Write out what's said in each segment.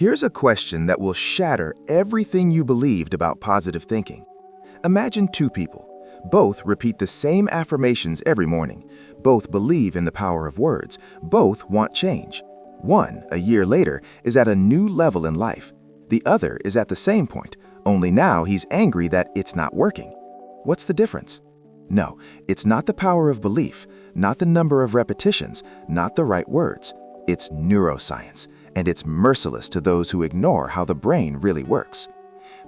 Here's a question that will shatter everything you believed about positive thinking. Imagine two people. Both repeat the same affirmations every morning. Both believe in the power of words. Both want change. One, a year later, is at a new level in life. The other is at the same point, only now he's angry that it's not working. What's the difference? No, it's not the power of belief, not the number of repetitions, not the right words. It's neuroscience, and it's merciless to those who ignore how the brain really works.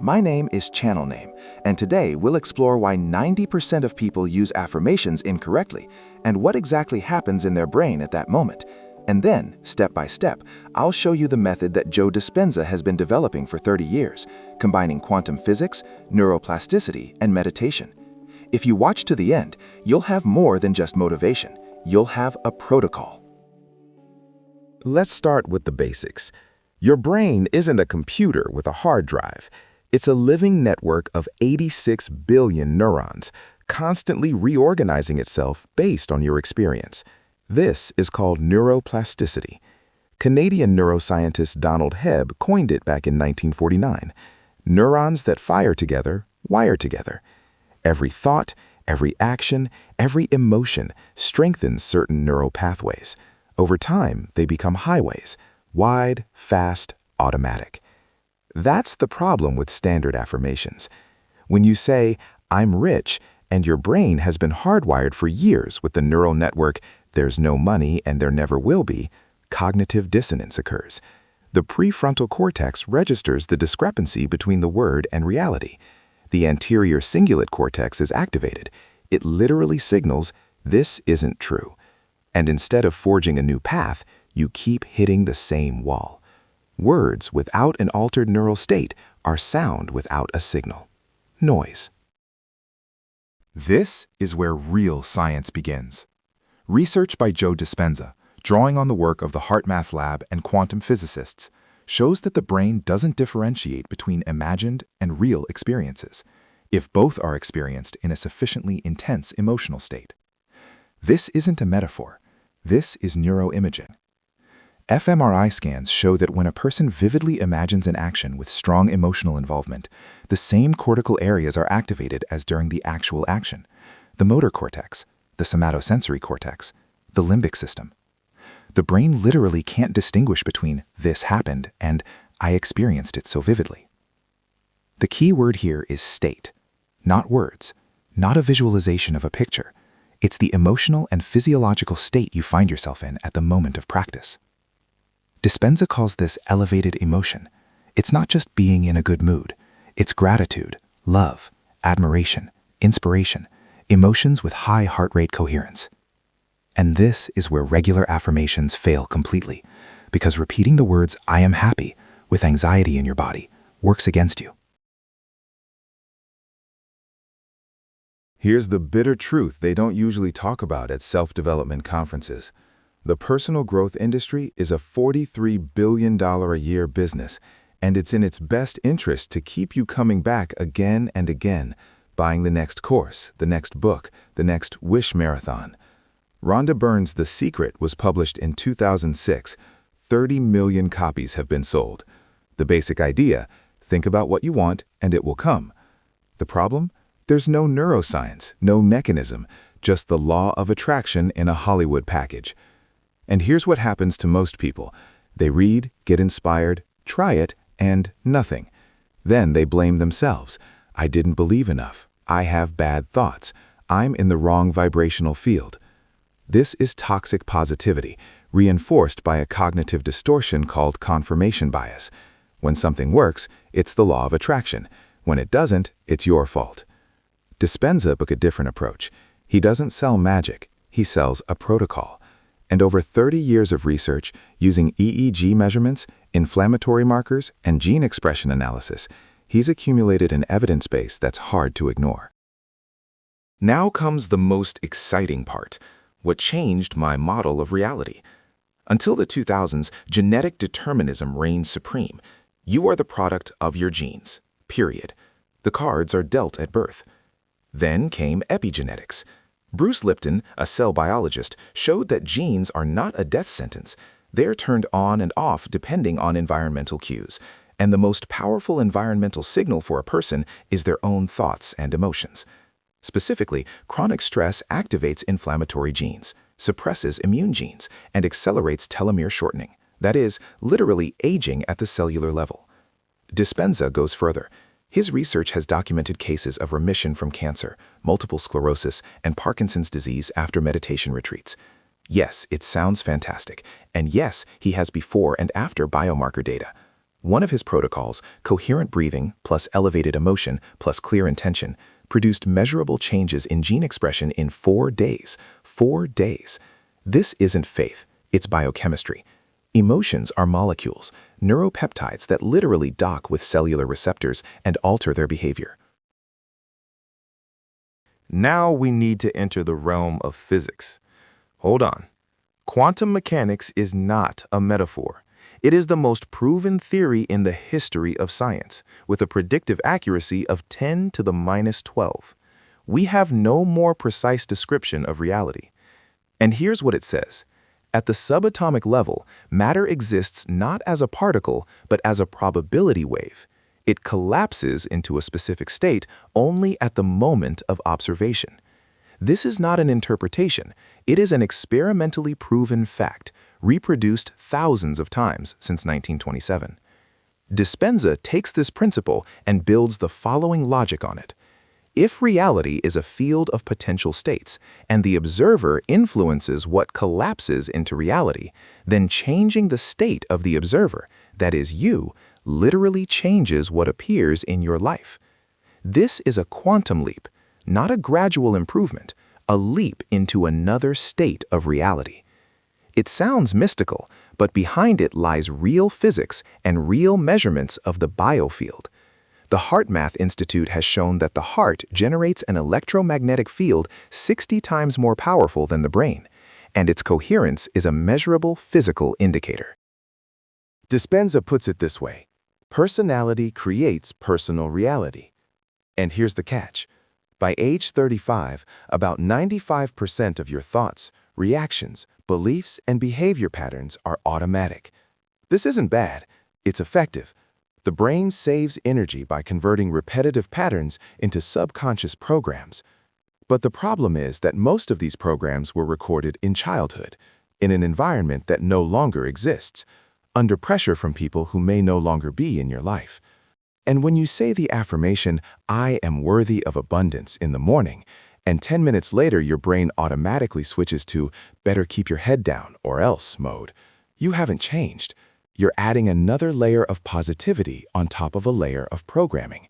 My name is Channel Name, and today we'll explore why 90% of people use affirmations incorrectly and what exactly happens in their brain at that moment. And then, step by step, I'll show you the method that Joe Dispenza has been developing for 30 years, combining quantum physics, neuroplasticity, and meditation. If you watch to the end, you'll have more than just motivation. You'll have a protocol. Let's start with the basics. Your brain isn't a computer with a hard drive. It's a living network of 86 billion neurons, constantly reorganizing itself based on your experience. This is called neuroplasticity. Canadian neuroscientist Donald Hebb coined it back in 1949. Neurons that fire together, wire together. Every thought, every action, every emotion strengthens certain neural pathways. Over time, they become highways, wide, fast, automatic. That's the problem with standard affirmations. When you say, "I'm rich," and your brain has been hardwired for years with the neural network, "There's no money and there never will be," cognitive dissonance occurs. The prefrontal cortex registers the discrepancy between the word and reality. The anterior cingulate cortex is activated. It literally signals, "This isn't true." And instead of forging a new path, you keep hitting the same wall. Words without an altered neural state are sound without a signal. Noise. This is where real science begins. Research by Joe Dispenza, drawing on the work of the HeartMath lab and quantum physicists, shows that the brain doesn't differentiate between imagined and real experiences, if both are experienced in a sufficiently intense emotional state. This isn't a metaphor. This is neuroimaging. fMRI scans show that when a person vividly imagines an action with strong emotional involvement, the same cortical areas are activated as during the actual action: the motor cortex, the somatosensory cortex, the limbic system. The brain literally can't distinguish between "this happened" and "I experienced it so vividly." The key word here is state, not words, not a visualization of a picture. It's the emotional and physiological state you find yourself in at the moment of practice. Dispenza calls this elevated emotion. It's not just being in a good mood. It's gratitude, love, admiration, inspiration, emotions with high heart rate coherence. And this is where regular affirmations fail completely, because repeating the words "I am happy" with anxiety in your body works against you. Here's the bitter truth they don't usually talk about at self-development conferences. The personal growth industry is a $43 billion a year business, and it's in its best interest to keep you coming back again and again, buying the next course, the next book, the next Wish Marathon. Rhonda Byrne's The Secret was published in 2006. 30 million copies have been sold. The basic idea: think about what you want and it will come. The problem? There's no neuroscience, no mechanism, just the law of attraction in a Hollywood package. And here's what happens to most people. They read, get inspired, try it, and nothing. Then they blame themselves. "I didn't believe enough. I have bad thoughts. I'm in the wrong vibrational field." This is toxic positivity, reinforced by a cognitive distortion called confirmation bias. When something works, it's the law of attraction. When it doesn't, it's your fault. Dispenza took a different approach. He doesn't sell magic. He sells a protocol. And over 30 years of research using EEG measurements, inflammatory markers, and gene expression analysis, he's accumulated an evidence base that's hard to ignore. Now comes the most exciting part: what changed my model of reality. Until the 2000s, genetic determinism reigned supreme. You are the product of your genes, period. The cards are dealt at birth. Then came epigenetics. Bruce Lipton, a cell biologist, showed that genes are not a death sentence. They're turned on and off depending on environmental cues, and the most powerful environmental signal for a person is their own thoughts and emotions. Specifically, chronic stress activates inflammatory genes, suppresses immune genes, and accelerates telomere shortening. That is, literally aging at the cellular level. Dispenza goes further. His research has documented cases of remission from cancer, multiple sclerosis, and Parkinson's disease after meditation retreats. Yes, it sounds fantastic, and yes, he has before and after biomarker data. One of his protocols, coherent breathing plus elevated emotion plus clear intention, produced measurable changes in gene expression in 4 days. 4 days. This isn't faith, it's biochemistry. Emotions are molecules, neuropeptides that literally dock with cellular receptors and alter their behavior. Now we need to enter the realm of physics. Hold on. Quantum mechanics is not a metaphor. It is the most proven theory in the history of science, with a predictive accuracy of 10 to the minus 12. We have no more precise description of reality. And here's what it says. At the subatomic level, matter exists not as a particle, but as a probability wave. It collapses into a specific state only at the moment of observation. This is not an interpretation. It is an experimentally proven fact, reproduced thousands of times since 1927. Dispenza takes this principle and builds the following logic on it. If reality is a field of potential states, and the observer influences what collapses into reality, then changing the state of the observer, that is you, literally changes what appears in your life. This is a quantum leap, not a gradual improvement, a leap into another state of reality. It sounds mystical, but behind it lies real physics and real measurements of the biofield. The HeartMath Institute has shown that the heart generates an electromagnetic field 60 times more powerful than the brain, and its coherence is a measurable physical indicator. Dispenza puts it this way: personality creates personal reality. And here's the catch. By age 35, about 95% of your thoughts, reactions, beliefs, and behavior patterns are automatic. This isn't bad, it's effective. The brain saves energy by converting repetitive patterns into subconscious programs. But the problem is that most of these programs were recorded in childhood, in an environment that no longer exists, under pressure from people who may no longer be in your life. And when you say the affirmation, "I am worthy of abundance," in the morning, and 10 minutes later your brain automatically switches to "better keep your head down or else" mode, you haven't changed. You're adding another layer of positivity on top of a layer of programming.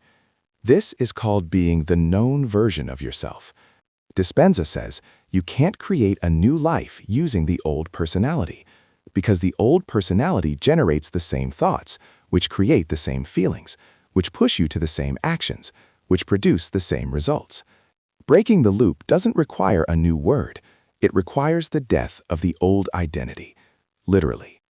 This is called being the known version of yourself. Dispenza says you can't create a new life using the old personality, because the old personality generates the same thoughts, which create the same feelings, which push you to the same actions, which produce the same results. Breaking the loop doesn't require a new word. It requires the death of the old identity, literally.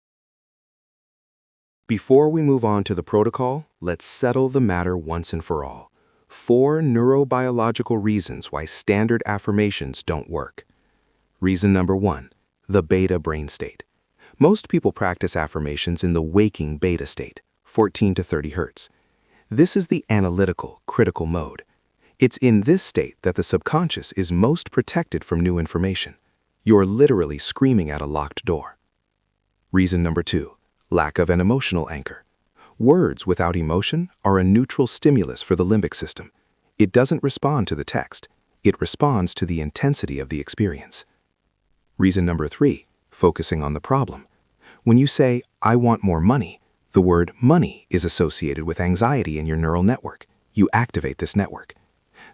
Before we move on to the protocol, let's settle the matter once and for all. 4 neurobiological reasons why standard affirmations don't work. Reason number 1, the beta brain state. Most people practice affirmations in the waking beta state, 14 to 30 Hz. This is the analytical, critical mode. It's in this state that the subconscious is most protected from new information. You're literally screaming at a locked door. Reason number 2, lack of an emotional anchor. Words without emotion are a neutral stimulus for the limbic system. It doesn't respond to the text. It responds to the intensity of the experience. Reason number 3, focusing on the problem. When you say, "I want more money," the word money is associated with anxiety in your neural network. You activate this network.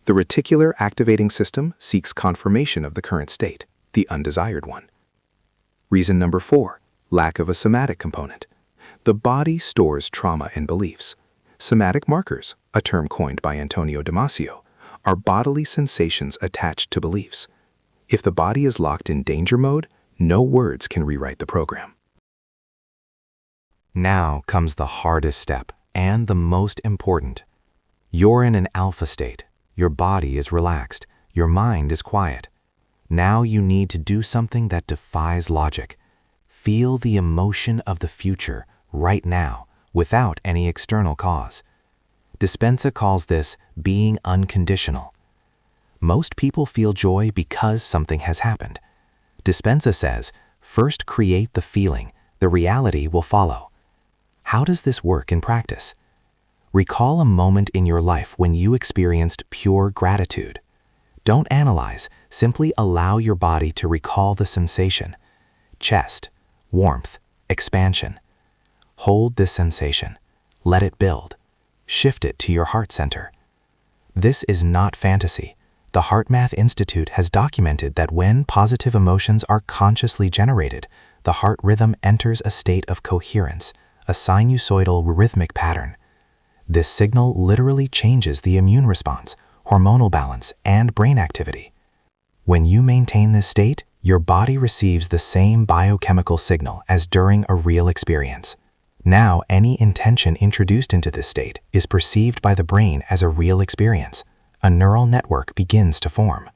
The reticular activating system seeks confirmation of the current state, the undesired one. Reason number 4, lack of a somatic component. The body stores trauma and beliefs. Somatic markers, a term coined by Antonio Damasio, are bodily sensations attached to beliefs. If the body is locked in danger mode, no words can rewrite the program. Now comes the hardest step, and the most important. You're in an alpha state. Your body is relaxed. Your mind is quiet. Now you need to do something that defies logic. feel the emotion of the future right now without any external cause. Dispenza calls this being unconditional. Most people feel joy because something has happened. Dispenza says, first create the feeling, the reality will follow. How does this work in practice? Recall a moment in your life when you experienced pure gratitude. Don't analyze, simply allow your body to recall the sensation. Chest, warmth, expansion. Hold this sensation. Let it build. Shift it to your heart center. This is not fantasy. The HeartMath Institute has documented that when positive emotions are consciously generated, the heart rhythm enters a state of coherence, a sinusoidal rhythmic pattern. This signal literally changes the immune response, hormonal balance, and brain activity. When you maintain this state, your body receives the same biochemical signal as during a real experience. Now, any intention introduced into this state is perceived by the brain as a real experience. A neural network begins to form.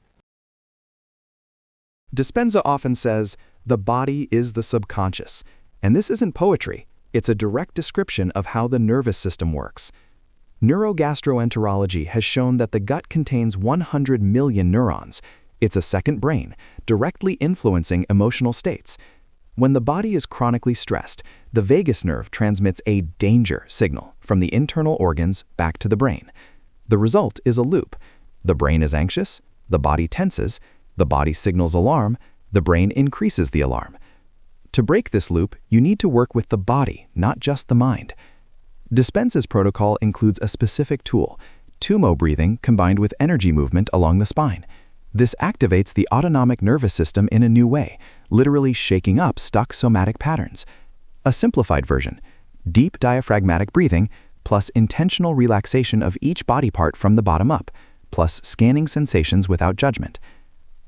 Dispenza often says, the body is the subconscious. And this isn't poetry. It's a direct description of how the nervous system works. Neurogastroenterology has shown that the gut contains 100 million neurons. It's a second brain, directly influencing emotional states. When the body is chronically stressed, the vagus nerve transmits a danger signal from the internal organs back to the brain. The result is a loop. The brain is anxious, the body tenses, the body signals alarm, the brain increases the alarm. To break this loop, you need to work with the body, not just the mind. Dispenza's protocol includes a specific tool, Tumo breathing combined with energy movement along the spine. This activates the autonomic nervous system in a new way, literally shaking up stuck somatic patterns. A simplified version, deep diaphragmatic breathing, plus intentional relaxation of each body part from the bottom up, plus scanning sensations without judgment.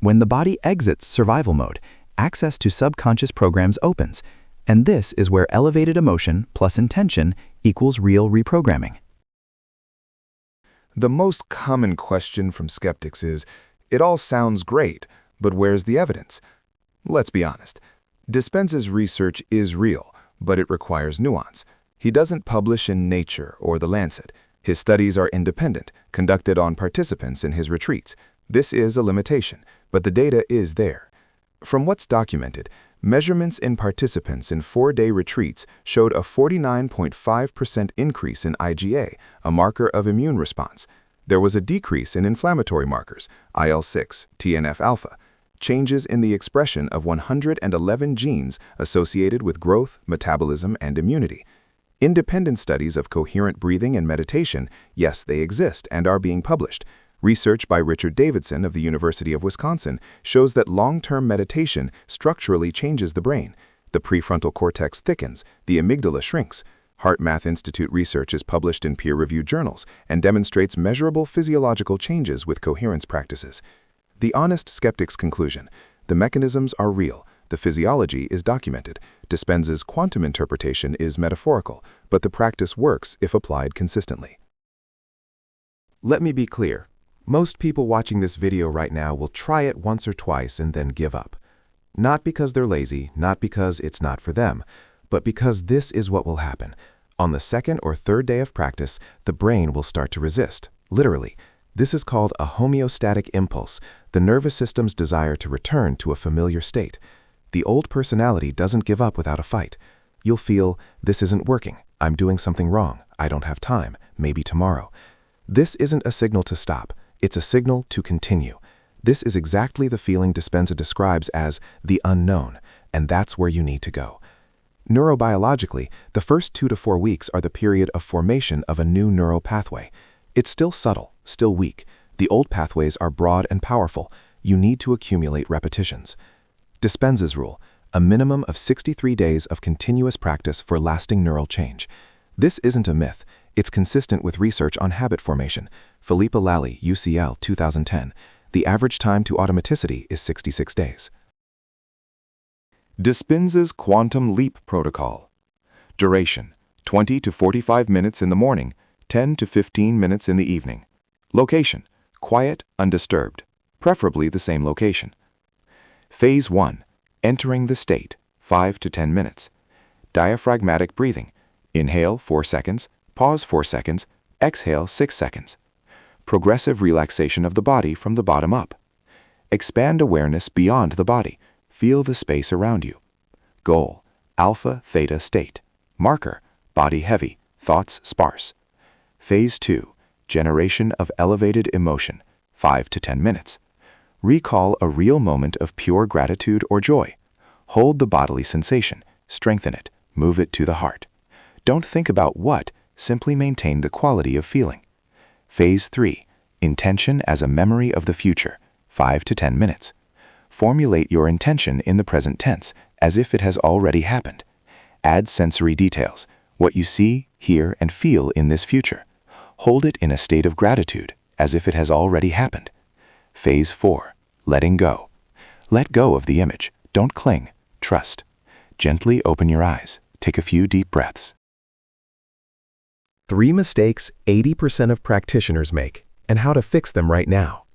When the body exits survival mode, access to subconscious programs opens, and this is where elevated emotion plus intention equals real reprogramming. The most common question from skeptics is, it all sounds great, but where's the evidence? Let's be honest. Dispenza's research is real, but it requires nuance. He doesn't publish in Nature or The Lancet. His studies are independent, conducted on participants in his retreats. This is a limitation, but the data is there. From what's documented, measurements in participants in 4-day retreats showed a 49.5% increase in IgA, a marker of immune response. There was a decrease in inflammatory markers, IL-6, TNF-alpha, changes in the expression of 111 genes associated with growth, metabolism, and immunity. Independent studies of coherent breathing and meditation, yes, they exist and are being published. Research by Richard Davidson of the University of Wisconsin shows that long-term meditation structurally changes the brain. The prefrontal cortex thickens, the amygdala shrinks. HeartMath Institute research is published in peer-reviewed journals and demonstrates measurable physiological changes with coherence practices. The honest skeptic's conclusion: the mechanisms are real, the physiology is documented. Dispenza's quantum interpretation is metaphorical, but the practice works if applied consistently. Let me be clear. Most people watching this video right now will try it once or twice and then give up. Not because they're lazy, not because it's not for them, but because this is what will happen. On the second or third day of practice, the brain will start to resist, literally. This is called a homeostatic impulse, the nervous system's desire to return to a familiar state. The old personality doesn't give up without a fight. You'll feel, this isn't working, I'm doing something wrong, I don't have time, maybe tomorrow. This isn't a signal to stop, it's a signal to continue. This is exactly the feeling Dispenza describes as the unknown, and that's where you need to go. Neurobiologically, the first 2 to 4 weeks are the period of formation of a new neural pathway. It's still subtle, still weak. The old pathways are broad and powerful. You need to accumulate repetitions. Dispenza's rule: a minimum of 63 days of continuous practice for lasting neural change. This isn't a myth. It's consistent with research on habit formation. Philippa Lally, UCL, 2010. The average time to automaticity is 66 days. Dispenza's Quantum Leap Protocol. Duration: 20 to 45 minutes in the morning, 10 to 15 minutes in the evening. Location: quiet, undisturbed, preferably the same location. Phase 1. Entering the state. 5 to 10 minutes. Diaphragmatic breathing. Inhale 4 seconds, pause 4 seconds, exhale 6 seconds. Progressive relaxation of the body from the bottom up. Expand awareness beyond the body. Feel the space around you. Goal: alpha theta state. Marker: body heavy, thoughts sparse. Phase 2: generation of elevated emotion, 5 to 10 minutes. Recall a real moment of pure gratitude or joy. Hold the bodily sensation, strengthen it, move it to the heart. Don't think about what, simply maintain the quality of feeling. Phase 3: intention as a memory of the future, 5 to 10 minutes. Formulate your intention in the present tense, as if it has already happened. Add sensory details, what you see, hear, and feel in this future. Hold it in a state of gratitude, as if it has already happened. Phase 4: letting go. Let go of the image. Don't cling. Trust. Gently open your eyes. Take a few deep breaths. 3 mistakes 80% of practitioners make, and how to fix them right now.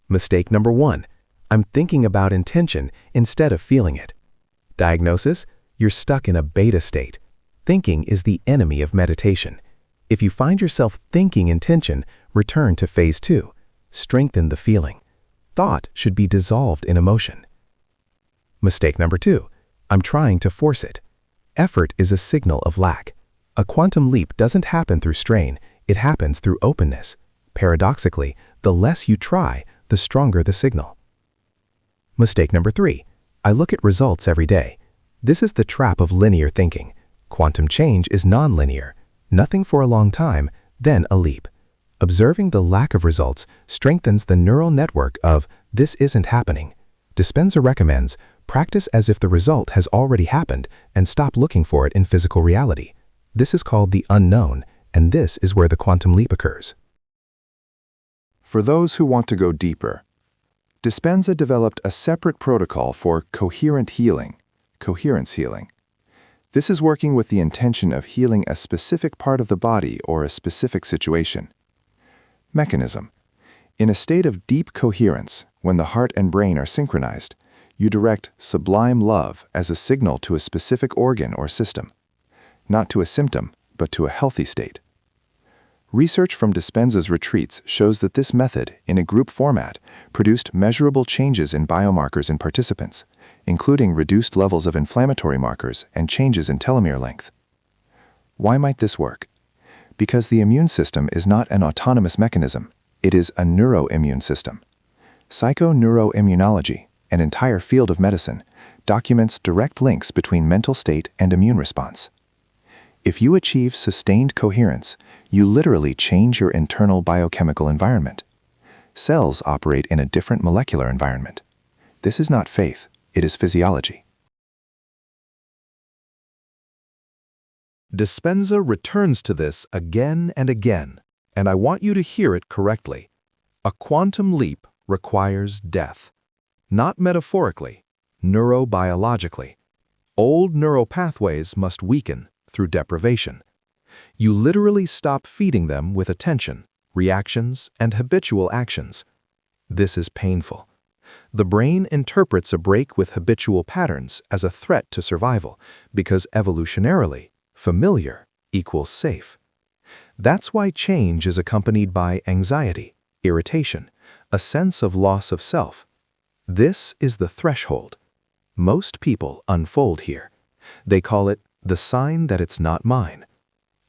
Mistake number 1. I'm thinking about intention instead of feeling it. Diagnosis: you're stuck in a beta state. Thinking is the enemy of meditation. If you find yourself thinking intention, return to phase 2. Strengthen the feeling. Thought should be dissolved in emotion. Mistake number 2. I'm trying to force it. Effort is a signal of lack. A quantum leap doesn't happen through strain, it happens through openness. Paradoxically, the less you try, the stronger the signal. Mistake number 3. I look at results every day. This is the trap of linear thinking. Quantum change is nonlinear. Nothing for a long time, then a leap. Observing the lack of results strengthens the neural network of "this isn't happening." Dispenza recommends practice as if the result has already happened and stop looking for it in physical reality. This is called the unknown, and this is where the quantum leap occurs. For those who want to go deeper, Dispenza developed a separate protocol for coherent healing, coherence healing. This is working with the intention of healing a specific part of the body or a specific situation. Mechanism: in a state of deep coherence, when the heart and brain are synchronized, you direct sublime love as a signal to a specific organ or system, not to a symptom, but to a healthy state. Research from Dispenza's retreats shows that this method, in a group format, produced measurable changes in biomarkers in participants, including reduced levels of inflammatory markers and changes in telomere length. Why might this work? Because the immune system is not an autonomous mechanism, it is a neuroimmune system. Psychoneuroimmunology, an entire field of medicine, documents direct links between mental state and immune response. If you achieve sustained coherence, you literally change your internal biochemical environment. Cells operate in a different molecular environment. This is not faith, it is physiology. Dispenza returns to this again and again, and I want you to hear it correctly. A quantum leap requires death. Not metaphorically, neurobiologically. Old neural pathways must weaken through deprivation. You literally stop feeding them with attention, reactions, and habitual actions. This is painful. The brain interprets a break with habitual patterns as a threat to survival because evolutionarily, familiar equals safe. That's why change is accompanied by anxiety, irritation, a sense of loss of self. This is the threshold. Most people unfold here. They call it the sign that it's not mine.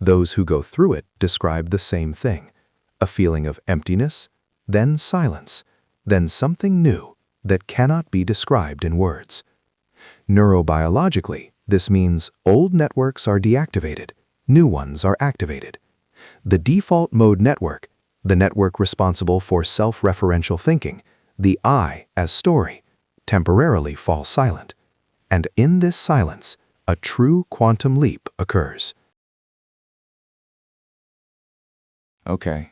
Those who go through it describe the same thing, a feeling of emptiness, then silence, then something new that cannot be described in words. Neurobiologically, this means old networks are deactivated, new ones are activated. The default mode network, the network responsible for self-referential thinking, the I as story, temporarily falls silent. And in this silence, a true quantum leap occurs. Okay,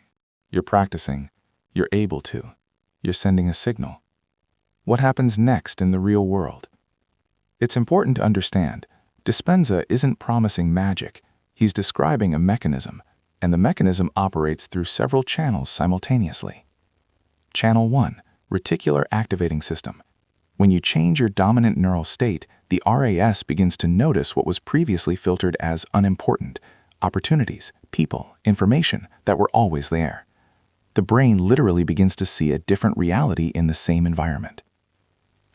you're practicing, you're able to, you're sending a signal. What happens next in the real world? It's important to understand, Dispenza isn't promising magic, he's describing a mechanism, and the mechanism operates through several channels simultaneously. Channel 1, reticular activating system. When you change your dominant neural state, the RAS begins to notice what was previously filtered as unimportant, opportunities, people, information that were always there. The brain literally begins to see a different reality in the same environment.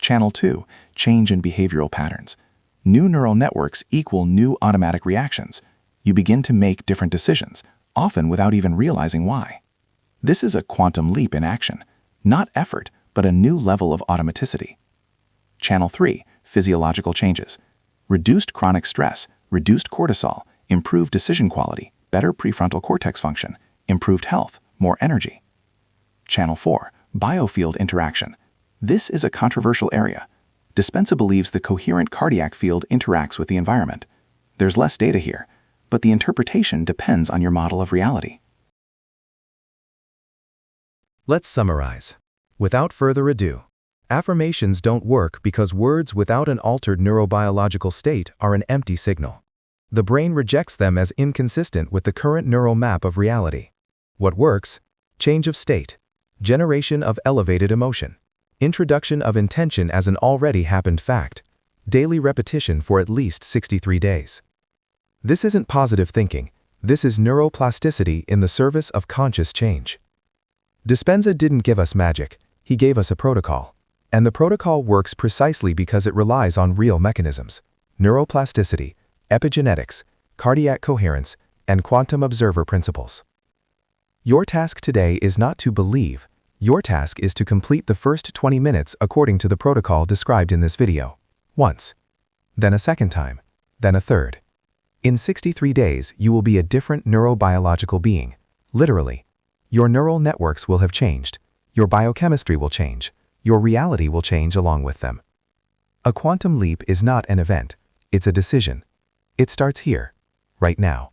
Channel 2, change in behavioral patterns. New neural networks equal new automatic reactions. You begin to make different decisions, often without even realizing why. This is a quantum leap in action, not effort, but a new level of automaticity. Channel 3, physiological changes. Reduced chronic stress, reduced cortisol, improved decision quality, better prefrontal cortex function, improved health, more energy. Channel 4, biofield interaction. This is a controversial area. Dispenza believes the coherent cardiac field interacts with the environment. There's less data here, but the interpretation depends on your model of reality. Let's summarize. Without further ado, affirmations don't work because words without an altered neurobiological state are an empty signal. The brain rejects them as inconsistent with the current neural map of reality. What works? Change of state, generation of elevated emotion, introduction of intention as an already happened fact, daily repetition for at least 63 days. This isn't positive thinking, this is neuroplasticity in the service of conscious change. Dispenza didn't give us magic, he gave us a protocol. And the protocol works precisely because it relies on real mechanisms: neuroplasticity, epigenetics, cardiac coherence, and quantum observer principles. Your task today is not to believe, your task is to complete the first 20 minutes according to the protocol described in this video. Once, then a second time, then a third. In 63 days, you will be a different neurobiological being. Literally, your neural networks will have changed, your biochemistry will change, your reality will change along with them. A quantum leap is not an event, it's a decision. It starts here, right now.